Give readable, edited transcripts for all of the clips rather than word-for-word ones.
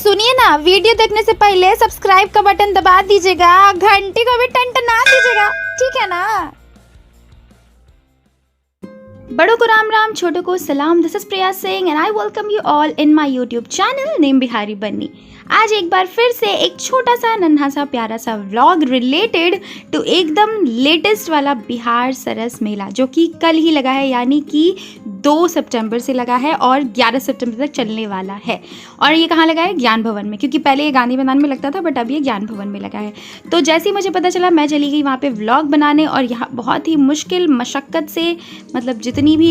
सुनिए ना, वीडियो देखने से पहले सब्सक्राइब का बटन दबा दीजिएगा, घंटी को भी टनटना दीजिएगा, ठीक है ना। बड़ों को राम राम, छोटों को सलाम। This is Priya Singh and I welcome you all in my YouTube channel name Bihari Banni. आज एक बार फिर से एक छोटा सा नन्हा सा प्यारा सा व्लॉग रिलेटेड टू एकदम लेटेस्ट वाला बिहार सरस मेला, जो कि कल ही लगा है, यानी कि 2 सितंबर से लगा है और 11 सितंबर तक चलने वाला है। और ये कहाँ लगा है? ज्ञान भवन में, क्योंकि पहले ये गांधी मैदान में लगता था बट अब ये ज्ञान भवन में लगा है। तो जैसे ही मुझे पता चला मैं चली गई वहाँ पे व्लॉग बनाने, और यहाँ बहुत ही मुश्किल मशक्क़त से, मतलब जितनी भी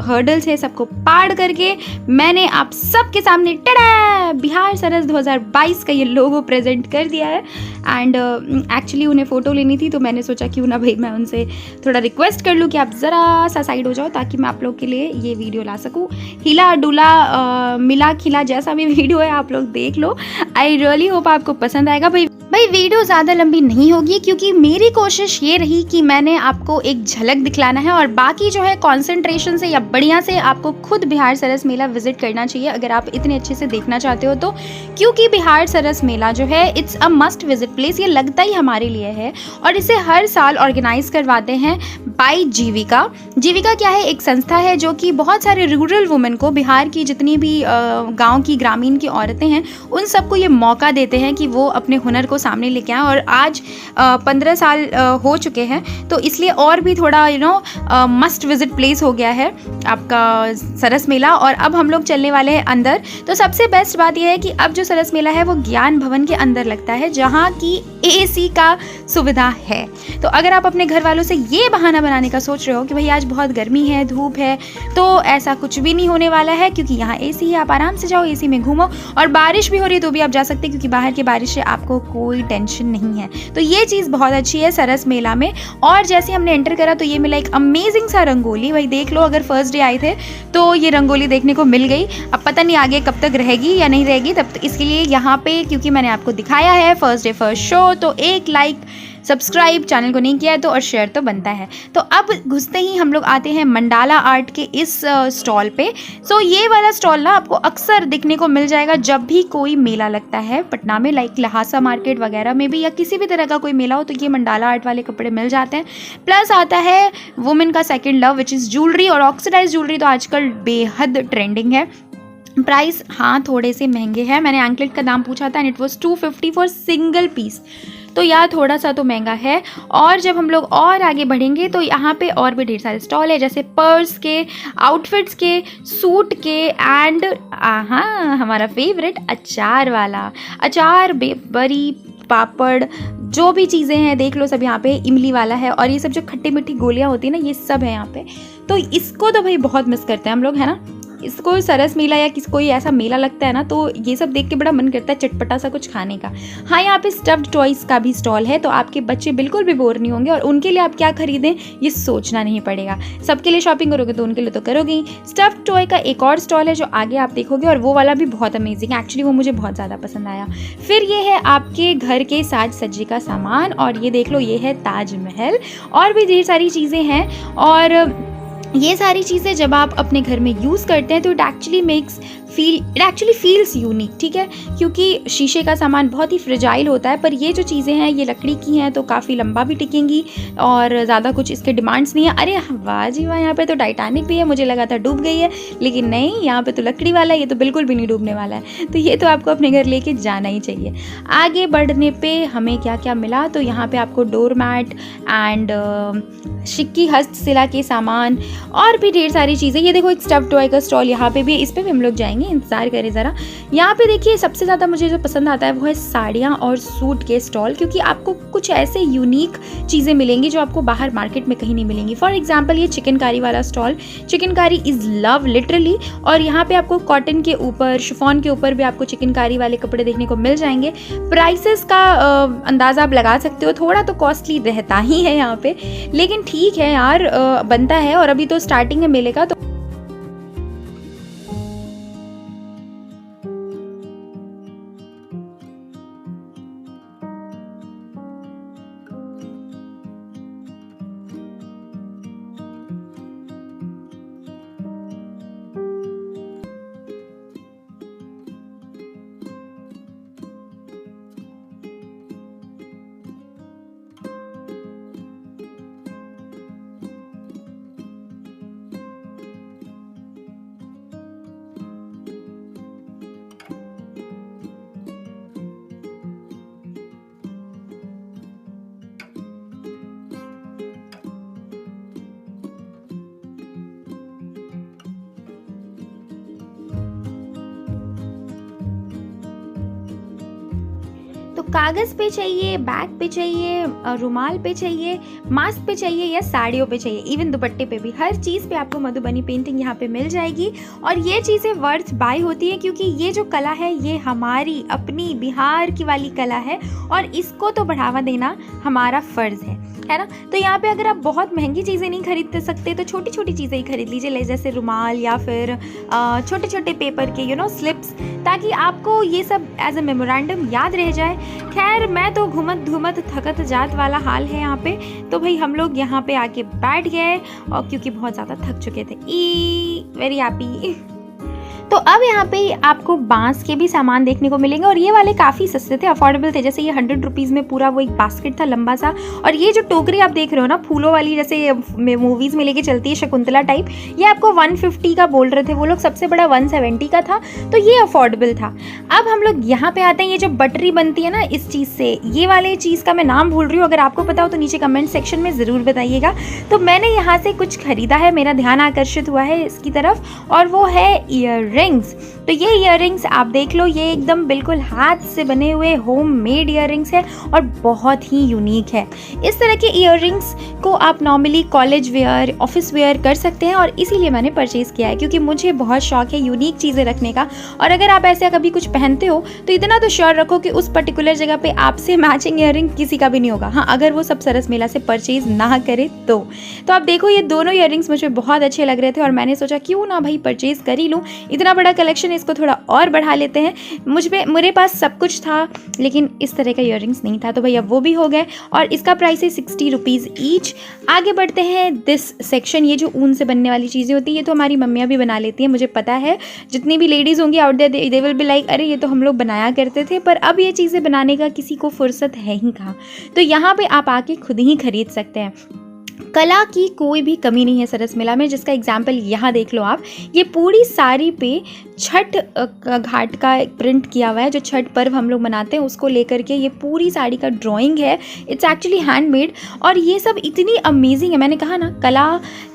हर्डल्स है सबको पार करके मैंने आप सबके सामने टड़ा बिहार सरस 2022 का ये लोगो प्रेजेंट कर दिया है। एंड एक्चुअली उन्हें फ़ोटो लेनी थी, तो मैंने सोचा क्यों ना भाई मैं उनसे थोड़ा रिक्वेस्ट कर लूँ कि आप ज़रा सा साइड हो जाओ, ताकि मैं आप लोग के लिए ये वीडियो ला सकूँ। हिला डुला मिला खिला जैसा भी वीडियो है आप लोग देख लो। आई रियली होप आपको पसंद आएगा। भाई वीडियो ज़्यादा लंबी नहीं होगी, क्योंकि मेरी कोशिश ये रही कि मैंने आपको एक झलक दिखलाना है, और बाकी जो है कॉन्सेंट्रेशन से या बढ़िया से आपको खुद बिहार सरस मेला विजिट करना चाहिए अगर आप इतने अच्छे से देखना चाहते हो तो। क्योंकि बिहार सरस मेला जो है it's a must visit place, ये लगता ही हमारे लिए है। और इसे हर साल ऑर्गेनाइज करवाते हैं बाय जीविका। जीविका क्या है? एक संस्था है जो कि बहुत सारे रूरल वुमेन को, बिहार की जितनी भी गाँव की ग्रामीण की औरतें हैं, उन सबको ये मौका देते हैं कि वो अपने हुनर को सामने लेके आए। और आज 15 साल हो चुके हैं, तो इसलिए और भी थोड़ा मस्ट विजिट प्लेस हो गया है आपका सरस मेला। और अब हम लोग चलने वाले हैं अंदर। तो सबसे बेस्ट बात यह है कि अब जो सरस मेला है वो ज्ञान भवन के अंदर लगता है, जहाँ की एसी का सुविधा है। तो अगर आप अपने घर वालों से ये बहाना बनाने का सोच रहे हो कि भाई आज बहुत गर्मी है, धूप है, तो ऐसा कुछ भी नहीं होने वाला है, क्योंकि यहाँ एसी है। आप आराम से जाओ, एसी में घूमो, और बारिश भी हो रही है तो भी आप जा सकते हैं, क्योंकि बाहर की बारिश से आपको कोई टेंशन नहीं है। तो ये चीज़ बहुत अच्छी है सरस मेला में। और जैसे हमने एंटर करा तो ये मिला एक अमेजिंग सा रंगोली। भाई देख लो, अगर फर्स्ट डे आए थे तो ये रंगोली देखने को मिल गई। अब पता नहीं आगे कब तक रहेगी या नहीं रहेगी, तब इसके लिए यहाँ पे, क्योंकि मैंने आपको दिखाया है फर्स्ट डे फर्स्ट शो, तो एक लाइक, सब्सक्राइब चैनल को नहीं किया है तो, और शेयर तो बनता है। तो अब घुसते ही हम लोग आते हैं मंडाला आर्ट के इस स्टॉल पे। सो ये वाला स्टॉल ना आपको अक्सर दिखने को मिल जाएगा जब भी कोई मेला लगता है पटना में, लाइक लहासा मार्केट वगैरह में भी, या किसी भी तरह का कोई मेला हो तो ये मंडाला आर्ट वाले कपड़े मिल जाते हैं। प्लस आता है वुमेन का second love which is jewellery, और ऑक्सीडाइज ज्वेलरी तो आजकल बेहद ट्रेंडिंग है। प्राइस हाँ थोड़े से महंगे हैं। मैंने एंकलेट का दाम पूछा था and it was 250 for single piece, तो यार थोड़ा सा तो महंगा है। और जब हम लोग और आगे बढ़ेंगे तो यहाँ पे और भी ढेर सारे स्टॉल है, जैसे पर्स के, आउटफिट्स के, सूट के, एंड हाँ हमारा फेवरेट अचार वाला, अचार, बरी, पापड़, जो भी चीज़ें हैं देख लो सब यहाँ पे। इमली वाला है, और ये सब जो खट्टी मीठी गोलियाँ होती है ना, ये सब है यहाँ पे। तो इसको तो भाई बहुत मिस करते हैं हम लोग, है ना। इसको सरस मेला या कोई ऐसा मेला लगता है ना, तो ये सब देख के बड़ा मन करता है चटपटा सा कुछ खाने का। हाँ, यहाँ पे स्टफ्ड टॉयज़ का भी स्टॉल है, तो आपके बच्चे बिल्कुल भी बोर नहीं होंगे, और उनके लिए आप क्या खरीदें ये सोचना नहीं पड़ेगा। सबके लिए शॉपिंग करोगे तो उनके लिए तो करोगे ही। स्टफ्ड टॉय का एक और स्टॉल है जो आगे आप देखोगे, और वो वाला भी बहुत अमेजिंग है, एक्चुअली वो मुझे बहुत ज़्यादा पसंद आया। फिर ये है आपके घर के साज सज्जे का सामान, और ये देख लो ये है ताजमहल, और भी ढेर सारी चीज़ें हैं। और ये सारी चीज़ें जब आप अपने घर में यूज़ करते हैं तो इट एक्चुअली फील्स यूनिक, ठीक है। क्योंकि शीशे का सामान बहुत ही फ्रेजाइल होता है, पर ये जो चीज़ें हैं ये लकड़ी की हैं, तो काफ़ी लंबा भी टिकेंगी, और ज़्यादा कुछ इसके डिमांड्स नहीं है। अरे वाह जी वाह, यहाँ पे तो टाइटैनिक भी है, मुझे लगा था डूब गई है, लेकिन नहीं, यहाँ पे तो लकड़ी वाला है, ये तो बिल्कुल भी नहीं डूबने वाला है। तो ये तो आपको अपने घर लेके जाना ही चाहिए। आगे बढ़ने पे हमें क्या क्या मिला, तो यहाँ पे आपको डोर मैट एंड सिक्की हस्तशिला के सामान, और भी ढेर सारी चीज़ें। ये देखो एक स्टफ्ड टॉय का स्टॉल यहाँ पे भी, इस पे भी हम लोग जाएंगे, इंतजार करें ज़रा। यहाँ पे देखिए सबसे ज़्यादा मुझे जो पसंद आता है वो है साड़ियाँ और सूट के स्टॉल, क्योंकि आपको कुछ ऐसे यूनिक चीज़ें मिलेंगी जो आपको बाहर मार्केट में कहीं नहीं मिलेंगी। फॉर एग्जाम्पल ये चिकनकारी वाला stall, chikankari is love literally, और यहाँ पे आपको कॉटन के ऊपर, शिफॉन के ऊपर भी आपको चिकनकारी वाले कपड़े देखने को मिल जाएंगे। प्राइसेस का अंदाज़ा आप लगा सकते हो, थोड़ा तो कॉस्टली रहता ही है यहाँ पे, लेकिन ठीक है यार, बनता है। और अभी तो स्टार्टिंग है मेले का, तो कागज़ पे चाहिए, बैग पे चाहिए, रुमाल पे चाहिए, मास्क पे चाहिए या साड़ियों पे चाहिए, इवन दुपट्टे पे भी, हर चीज़ पे आपको मधुबनी पेंटिंग यहाँ पे मिल जाएगी। और ये चीज़ें वर्थ बाय होती है क्योंकि ये जो कला है ये हमारी अपनी बिहार की वाली कला है और इसको तो बढ़ावा देना हमारा फ़र्ज़ है ना। तो यहाँ पे अगर आप बहुत महंगी चीज़ें नहीं खरीद सकते तो छोटी छोटी चीज़ें ही खरीद लीजिए, जैसे रुमाल या फिर छोटे छोटे पेपर के स्लिप्स, ताकि आपको ये सब एज अ मेमोरेंडम याद रह जाए। खैर मैं तो घूमत घूमत थकत जात वाला हाल है यहाँ पे, तो भाई हम लोग यहाँ पे आके बैठ गए और क्योंकि बहुत ज़्यादा थक चुके थे। Very happy. तो अब यहाँ पे आपको बांस के भी सामान देखने को मिलेंगे और ये वाले काफ़ी सस्ते थे, अफोर्डेबल थे। जैसे ये 100 रुपीज़ में पूरा वो एक बास्केट था लंबा सा, और ये जो टोकरी आप देख रहे हो ना फूलों वाली, जैसे मूवीज़ में लेके चलती है शकुंतला टाइप, ये आपको 150 का बोल रहे थे वो लोग, सबसे बड़ा 170 का था, तो ये अफोर्डेबल था। अब हम लोग यहाँ पे आते हैं, ये जो बटरी बनती है ना इस चीज़ से, ये वाले चीज़ का मैं नाम भूल रही हूँ, अगर आपको पता हो तो नीचे कमेंट सेक्शन में ज़रूर बताइएगा। तो मैंने यहाँ से कुछ खरीदा है, मेरा ध्यान आकर्षित हुआ है इसकी तरफ, और वो है ईयर। तो ये इयररिंग्स आप देख लो, ये एकदम बिल्कुल हाथ से बने हुए होम मेड इयररिंग्स है और बहुत ही यूनिक है। इस तरह के इयररिंग्स को आप normally college wear, office wear कर सकते हैं और इसीलिए मैंने परचेज़ किया है क्योंकि मुझे बहुत शौक है यूनिक चीज़ें रखने का। और अगर आप ऐसे कभी कुछ पहनते हो तो इतना तो श्योर रखो कि उस पर्टिकुलर जगह पे आपसे मैचिंग इयररिंग किसी का भी नहीं होगा। हाँ, अगर वो सब सरस मेला से परचेज़ ना करे तो आप देखो ये दोनों इयररिंग्स मुझे बहुत अच्छे लग रहे थे और मैंने सोचा क्यों ना भाई परचेज़ कर ही लूँ, इतना बड़ा कलेक्शन, इसको थोड़ा और बढ़ा लेते हैं। मेरे पास सब कुछ था लेकिन इस तरह का इयररिंग्स नहीं था, तो भैया वो भी हो गए और इसका प्राइस है 60 रुपीज़ ईच। आगे बढ़ते हैं दिस सेक्शन। ये जो ऊन से बनने वाली चीज़ें होती है ये तो हमारी मम्मियाँ भी बना लेती हैं, मुझे पता है। जितनी भी लेडीज़ होंगी out there they will be like अरे ये तो हम लोग बनाया करते थे, पर अब ये चीज़ें बनाने का किसी को फुर्सत है ही कहाँ। तो यहाँ पे आप आके खुद ही खरीद सकते हैं। कला की कोई भी कमी नहीं है सरस मेला में, जिसका एग्जाम्पल यहाँ देख लो आप। ये पूरी साड़ी पे छठ घाट का प्रिंट किया हुआ है, जो छठ पर्व हम लोग मनाते हैं उसको लेकर के ये पूरी साड़ी का ड्राइंग है। इट्स एक्चुअली हैंडमेड और ये सब इतनी अमेजिंग है। मैंने कहा ना कला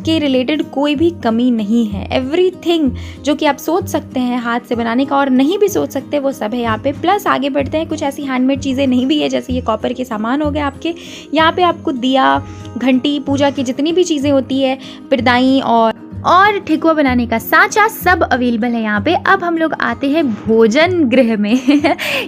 के रिलेटेड कोई भी कमी नहीं है। एवरीथिंग जो कि आप सोच सकते हैं हाथ से बनाने का और नहीं भी सोच सकते वो सब है यहाँ पे। प्लस आगे बढ़ते हैं, कुछ ऐसी हैंडमेड चीज़ें नहीं भी है, जैसे ये कॉपर के सामान हो गए आपके। यहाँ पे आपको दिया, घंटी, पूजा की जितनी भी चीज़ें होती है, पिरदाई और ठेकुआ बनाने का साँचा सब अवेलेबल है यहाँ पे। अब हम लोग आते हैं भोजन गृह में।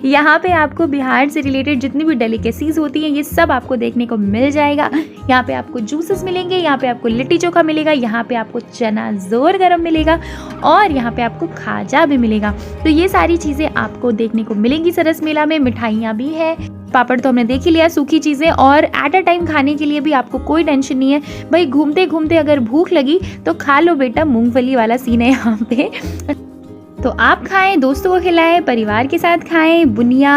यहाँ पे आपको बिहार से रिलेटेड जितनी भी डेलिकेसीज होती हैं ये सब आपको देखने को मिल जाएगा। यहाँ पे आपको जूसेस मिलेंगे, यहाँ पे आपको लिट्टी चोखा मिलेगा, यहाँ पे आपको चना जोर गरम मिलेगा और यहाँ पे आपको खाजा भी मिलेगा। तो ये सारी चीज़ें आपको देखने को मिलेंगी सरस मेला में। मिठाइयाँ भी है, पापड़ तो हमने देख ही लिया, सूखी चीज़ें, और एट अ टाइम खाने के लिए भी आपको कोई टेंशन नहीं है भाई। घूमते घूमते अगर भूख लगी तो खा लो बेटा, मूंगफली वाला सीन है यहाँ पे। तो आप खाएं, दोस्तों को खिलाएं, परिवार के साथ खाएं। बुनिया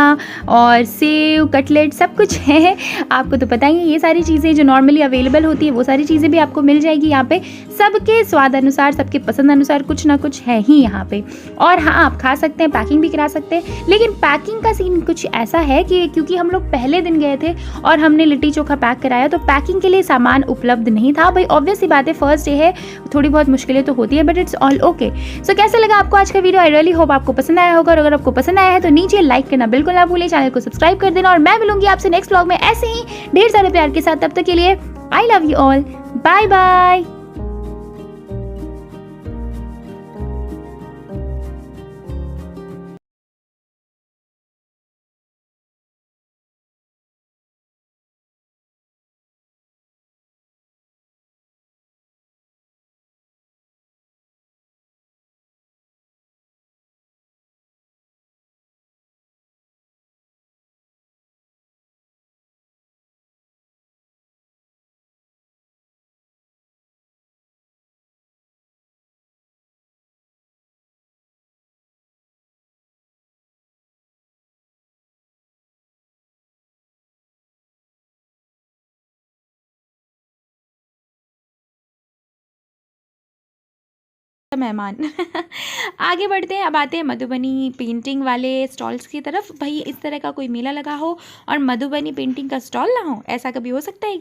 और सेव, कटलेट सब कुछ है। आपको तो पता ही है ये सारी चीज़ें जो नॉर्मली अवेलेबल होती है वो सारी चीज़ें भी आपको मिल जाएगी यहाँ पे। सबके स्वाद अनुसार, सबके पसंद अनुसार कुछ ना कुछ है ही यहाँ पे। और हाँ, आप खा सकते हैं, पैकिंग भी करा सकते हैं, लेकिन पैकिंग का सीन कुछ ऐसा है कि क्योंकि हम लोग पहले दिन गए थे और हमने लिट्टी चोखा पैक कराया तो पैकिंग के लिए सामान उपलब्ध नहीं था। भाई ऑब्वियस सी बात है, फर्स्ट डे है, थोड़ी बहुत मुश्किलें तो होती है, बट इट्स ऑल ओके। सो कैसा लगा आपको आज का वीडियो? आई रियली होप आपको पसंद आया होगा, और अगर आपको पसंद आया है तो नीचे लाइक करना बिल्कुल ना भूलें, चैनल को सब्सक्राइब कर देना, और मैं मिलूंगी आपसे नेक्स्ट व्लॉग में ऐसे ही ढेर सारे प्यार के साथ। तब तक के लिए I love you all, bye bye. मेहमान। आगे बढ़ते हैं, अब आते हैं मधुबनी पेंटिंग वाले स्टॉल्स की तरफ। भाई इस तरह का कोई मेला लगा हो और मधुबनी पेंटिंग का स्टॉल ना हो, ऐसा कभी हो सकता है क्या?